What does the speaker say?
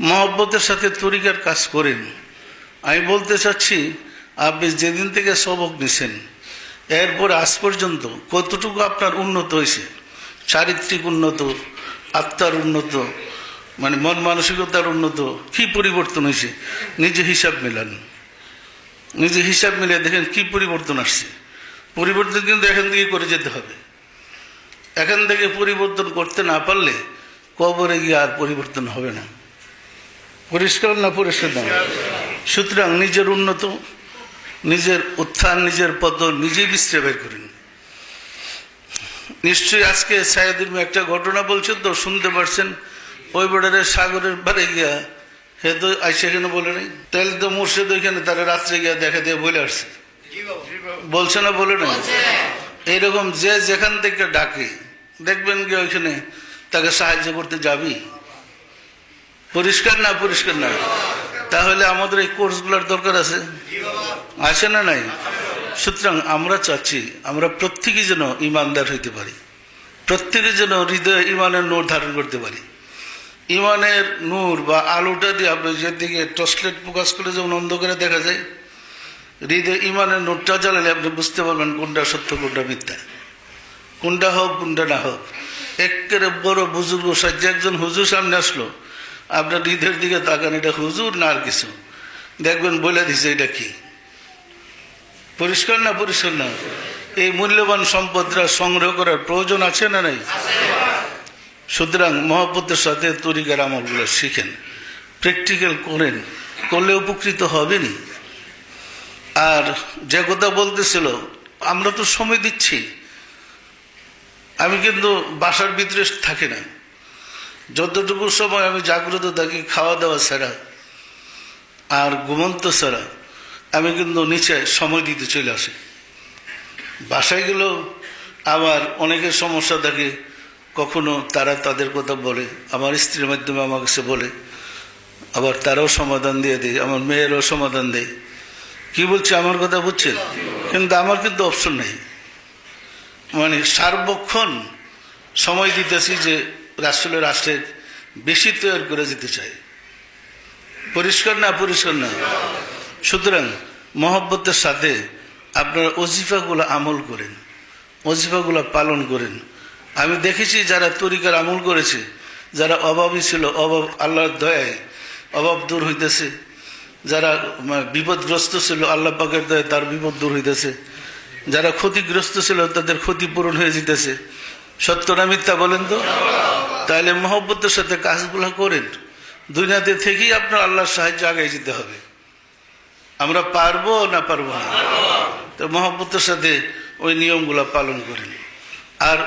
মহব্বতের সাথে তরিকার কাজ করেন। আমি বলতে চাচ্ছি, আপনি যেদিন থেকে সবক নিছেন এরপর আজ পর্যন্ত কতটুকু আপনার উন্নত হয়েছে, চারিত্রিক উন্নত, আত্মার উন্নত, মানে মন মানসিকতার উন্নত, কি পরিবর্তন হয়েছে? নিজে হিসাব মেলান, নিজে হিসাব মিলে দেখেন কি পরিবর্তন আসছে। পরিবর্তন কিন্তু এখান থেকে করে যেতে হবে। এখান থেকে পরিবর্তন করতে না পারলে কবরে গিয়ে আর পরিবর্তন হবে না। পরিষ্কার না? পরিষ্কার না? সুতরাং নিজের উন্নত, নিজের উত্থান, নিজের পতন নিজেই বিশ্রে বের করেন। নিশ্চয়ই আজকে সাইদুর একটা ঘটনা বলছেন তো, শুনতে পারছেন। ওই বেড়ারে সাগরের বাড়ি গিয়া হে তো আইসে এখানে বলে নেই, তাহলে তো মুর্শিদ ওইখানে তারা রাত্রে গিয়া দেখা দিয়ে বলে আসছে, বলছে না? বলে নাই? এইরকম যে যেখান থেকে ডাকে দেখবেন গিয়ে ওইখানে তাকে সাহায্য করতে যাবি। পরিষ্কার না? পরিষ্কার না? তাহলে আমাদের এই কোর্সগুলোর দরকার আছে, আছে না নাই? সুতরাং আমরা চাচ্ছি আমরা প্রত্যেকে যেন ইমানদার হইতে পারি, প্রত্যেকে যেন হৃদয়ে ইমানের নূর ধারণ করতে পারি। ইমানের নূর বা আলোটা দিয়ে আপনি যেদিকে টর্চলাইট প্রকাশ করে যেমন অন্ধকারে দেখা যায়, হৃদয়ে ইমানের নূরটা জ্বালালে আপনি বুঝতে পারবেন কোনটা সত্য কোনটা মিথ্যা, কোনটা হোক কোনটা না হোক। একেবারে বড় বুজুর্গ সাজ্জা একজন হুজুর সামনে আসলো, আপনার হৃদয়ের দিকে তাকান, এটা হুজুর না আর কিছু, দেখবেন বলে দিছে এটা কি। পরিষ্কার না? পরিষ্কার না? এই মূল্যবান সম্পদরা সংগ্রহ করার প্রয়োজন আছে না নাই? সুতরাং মহব্বতের সাথে তরিকার আমলগুলো শিখেন, প্র্যাকটিক্যাল করেন, করলে উপকৃত হবেনি। আর যে কথা বলতেছিল, আমরা তো সময় দিচ্ছি, আমি কিন্তু বাসার ভিতরে থাকি না। যতটুকু সময় আমি জাগ্রত থাকি খাওয়া দাওয়া ছাড়া আর ঘুমন্ত ছাড়া, আমি কিন্তু নিচে সময় দিতে চলে আসি। বাসায় গেলেও আবার অনেকের সমস্যা থাকে, কখনো তারা তাদের কথা বলে, আমার স্ত্রীর মাধ্যমে আমার কাছে বলে, আবার তারাও সমাধান দিয়ে দেয়, আমার মেয়েরও সমাধান দেয়। কি বলছে আমার কথা বুঝছেন? কিন্তু আমার কিন্তু অপশন নেই, মানে সার্বক্ষণ সময় দিতেছি যে রাষ্ট্রের বেশি তৈরি করে যেতে চাই। পরিষ্কার না? পরিষ্কার না? সুতরাং মহব্বতের সাথে আপনারা ওজিফাগুলো আমল করেন, ওজিফাগুলো পালন করেন। আমি দেখেছি যারা তরিকার আমল করেছে, যারা অভাবী ছিল, অভাব আল্লাহর দয়ায় অভাব দূর হইতেছে, যারা বিপদগ্রস্ত ছিল আল্লাহ পাকের দয়ায় তার বিপদ দূর হইতেছে, যারা ক্ষতিগ্রস্ত ছিল তাদের ক্ষতি পূরণ হয়ে যেতেছে। সত্য না মিথ্যা বলেন তো? তাহলে মহব্বতের সাথে কাজগুলো করেন, দুনিয়াতে থেকেই আপনার আল্লাহর সাহায্য আগে যেতে হবে। আমরা পারবো না পারবো না? তো মহব্বতের সাথে ওই নিয়মগুলো পালন করেন। আর